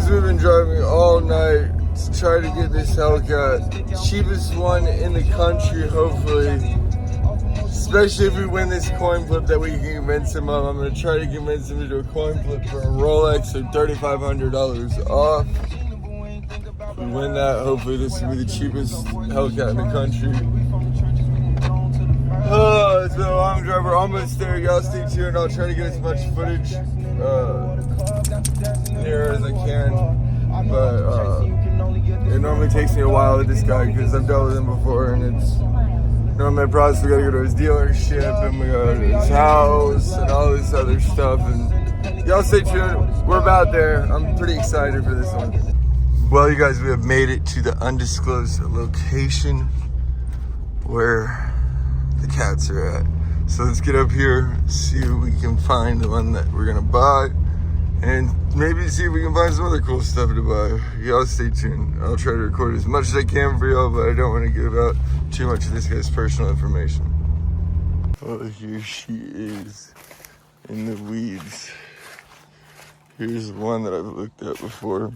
guys, we've been driving all night to try to get this Hellcat. Cheapest one in the country, hopefully. Especially if we win this coin flip that we can convince him of. I'm going to try to convince him to do a coin flip for a Rolex or $3,500 off. If we win that, hopefully this will be the cheapest Hellcat in the country. Oh, it's been a long drive. We're almost there. Y'all stay tuned. I'll try to get as much footage near as I can. But it normally takes me a while with this guy because I've dealt with him before, and it's normally a process. We gotta go to his dealership and we go to his house and all this other stuff. And y'all stay tuned. We're about there. I'm pretty excited for this one. Well, you guys, we have made it to the undisclosed location where the cats are at. So let's get up here, see if we can find the one that we're gonna buy, and maybe see if we can find some other cool stuff to buy. Y'all stay tuned. I'll try to record as much as I can for y'all, but I don't want to give out too much of this guy's personal information. Oh, here she is in the weeds. Here's one that I've looked at before.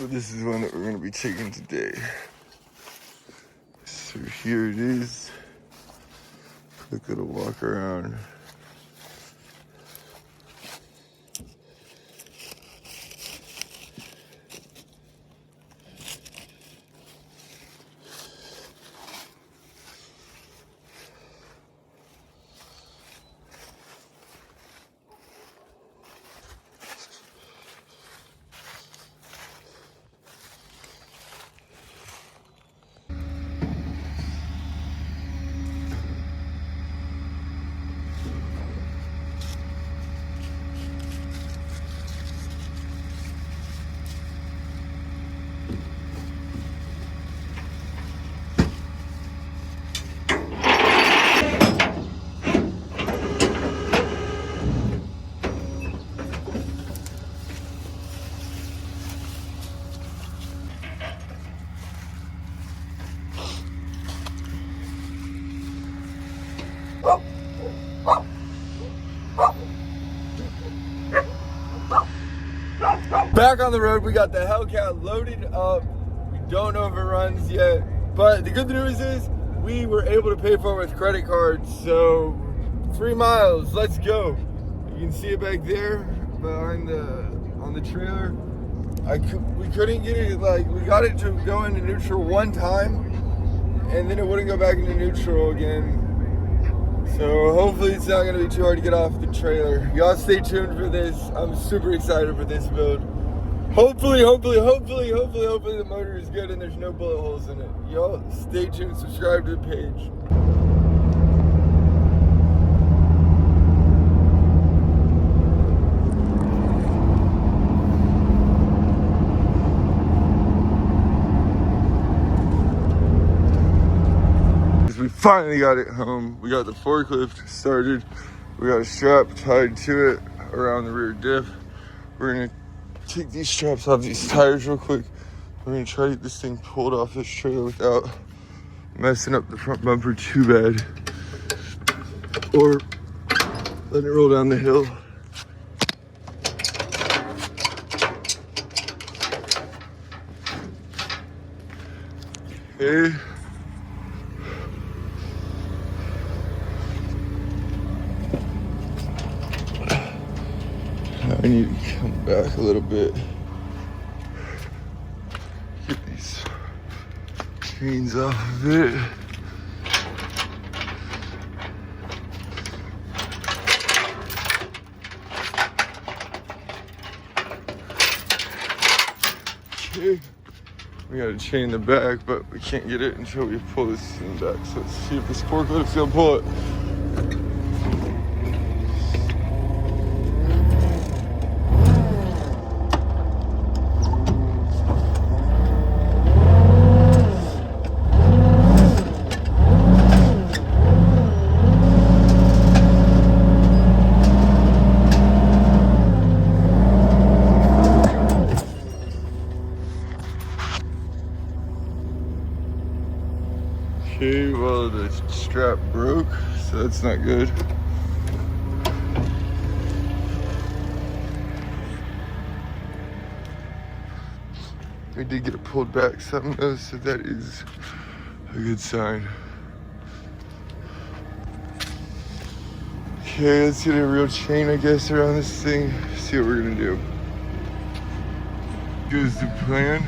But this is one that we're going to be taking today. So here it is. Quick little walk around. Back on the road, we got the Hellcat loaded up. We don't know if it runs yet, but the good news is we were able to pay for it with credit cards, so 3 miles, let's go. You can see it back there behind on the trailer. We couldn't get it, we got it to go into neutral one time, and then it wouldn't go back into neutral again. So hopefully it's not going to be too hard to get off the trailer. Y'all stay tuned for this. I'm super excited for this build. Hopefully the motor is good and there's no bullet holes in it. Y'all stay tuned, subscribe to the page. We finally got it home. We got the forklift started. We got a strap tied to it around the rear diff. We're gonna take these straps off these tires real quick. We're gonna try to get this thing pulled off this trailer without messing up the front bumper too bad, or letting it roll down the hill. Okay. I need to come back a little bit. Get these chains off of it. Okay. We gotta chain the back, but we can't get it until we pull this thing back. So let's see if this forklift's gonna pull it. Okay, well the strap broke, so that's not good. We did get it pulled back some though, so that is a good sign. Okay, let's get a real chain, I guess, around this thing. See what we're gonna do. Here's the plan.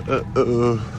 Uh-oh.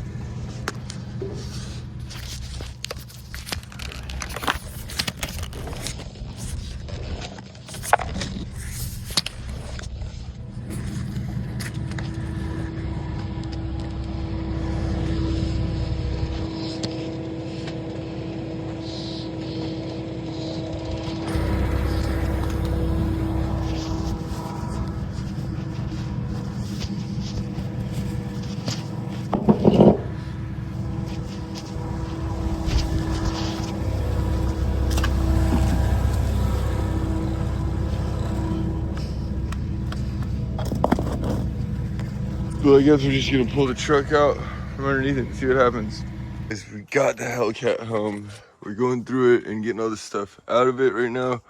Well, I guess we're just gonna pull the truck out from underneath it and see what happens. Guys, we got the Hellcat home. We're going through it and getting all this stuff out of it right now.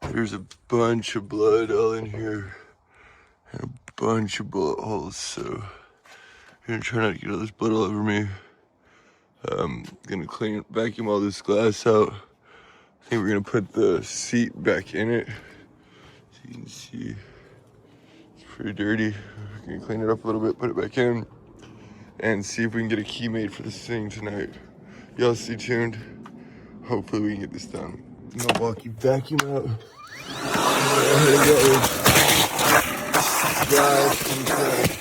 There's a bunch of blood all in here and a bunch of bullet holes, so I'm gonna try not to get all this blood all over me. Gonna vacuum all this glass out. I think we're gonna put the seat back in it. So you can see it's pretty dirty. We're gonna clean it up a little bit, put it back in, and see if we can get a key made for this thing tonight. Y'all stay tuned. Hopefully we can get this done. Milwaukee vacuum out. There we go. Glass inside.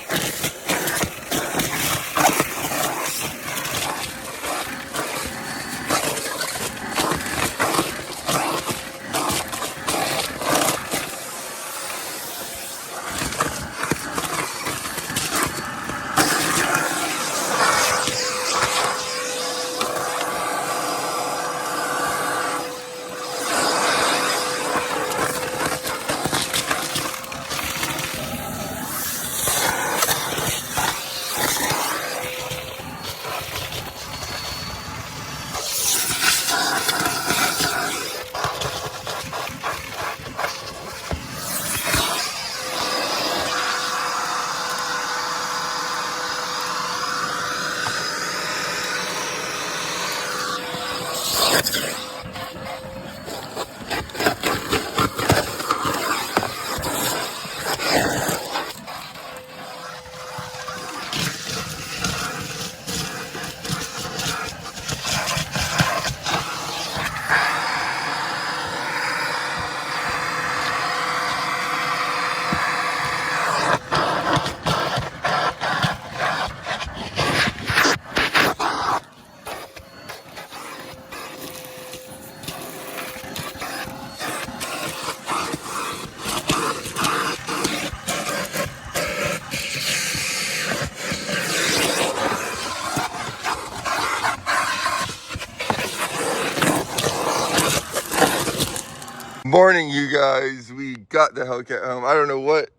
Morning, you guys. We got the Hellcat home. I don't know what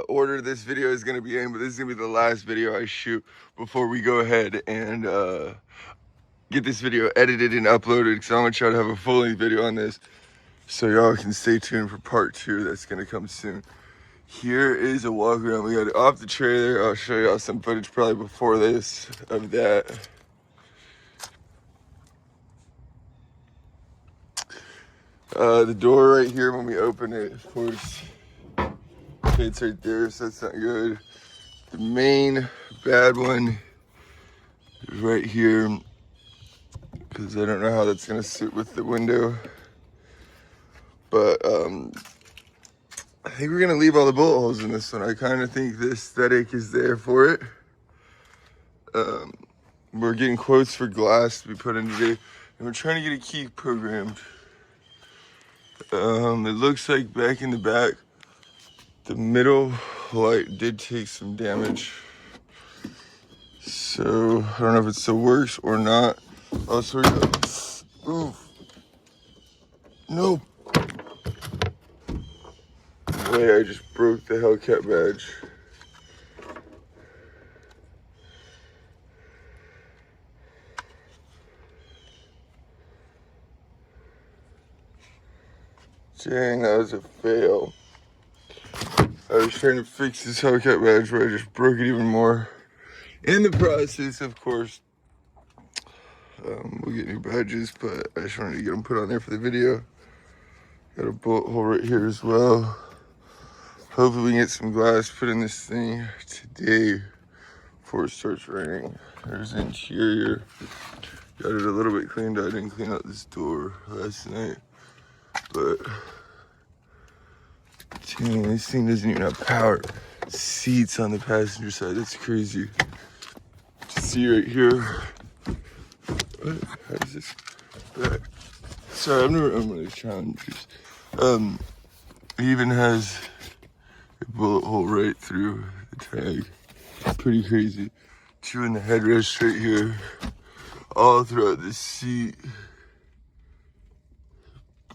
order this video is going to be in, but this is going to be the last video I shoot before we go ahead and get this video edited and uploaded, because I'm going to try to have a full-length video on this, so y'all can stay tuned for part 2 that's going to come soon. Here is a walk around. We got it off the trailer. I'll show y'all some footage probably before this of that. The door right here, when we open it, of course, it's right there, so that's not good. The main bad one is right here, because I don't know how that's going to sit with the window. But I think we're going to leave all the bullet holes in this one. I kind of think the aesthetic is there for it. We're getting quotes for glass to be put in today, and we're trying to get a key programmed. It looks like back in the back, the middle light did take some damage. So I don't know if it still works or not. Oh, sorry. Ooh. No. Wait, I just broke the Hellcat badge. Dang, that was a fail. I was trying to fix this Hellcat badge, but I just broke it even more. In the process, of course, we'll get new badges, but I just wanted to get them put on there for the video. Got a bullet hole right here as well. Hopefully we can get some glass put in this thing today before it starts raining. There's the interior. Got it a little bit cleaned out. I didn't clean out this door last night, but dang, this thing doesn't even have power seats on the passenger side. That's crazy. See right here. What? How is this back? Sorry, I'm never on one of these challenges. It even has a bullet hole right through the tag. Pretty crazy. Two in the headrest right here. All throughout the seat.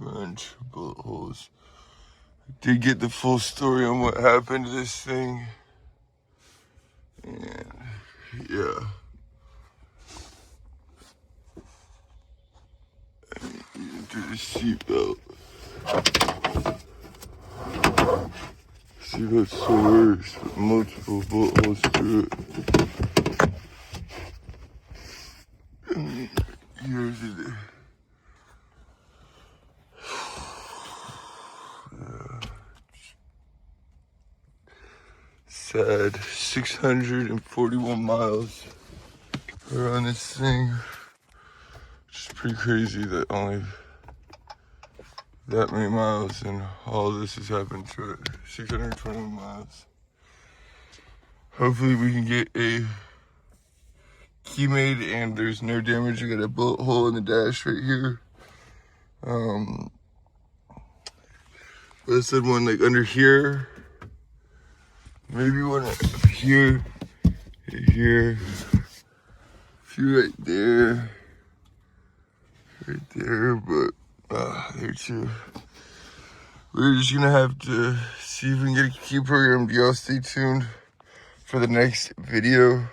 Bunch of bullet holes. I did get the full story on what happened to this thing. And yeah. Through the seatbelt. Seatbelt's so worse with multiple bullet holes through it. And here's the sad 641 miles around this thing. Which is pretty crazy that only that many miles and all this has happened to it. 621 miles. Hopefully we can get a key made and there's no damage. I got a bullet hole in the dash right here. But I said one like under here. Maybe one up here. Here. A few right there. Right there, but there too. We're just gonna have to see if we can get a key programmed. Y'all stay tuned for the next video.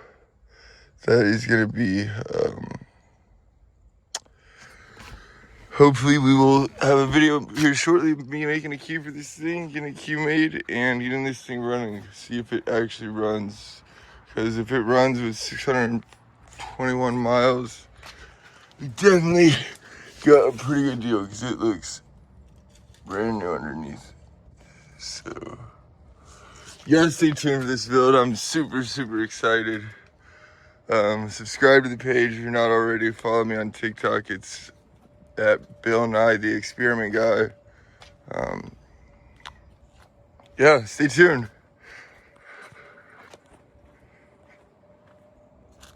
That is gonna be hopefully we will have a video here shortly, me making a key for this thing, getting a key made and getting this thing running. See if it actually runs. Because if it runs with 621 miles, we definitely got a pretty good deal because it looks brand new underneath. So, you gotta stay tuned for this build. I'm super, super excited. Subscribe to the page if you're not already. Follow me on TikTok. It's at Bill Nye, the Experiment Guy. Yeah, stay tuned.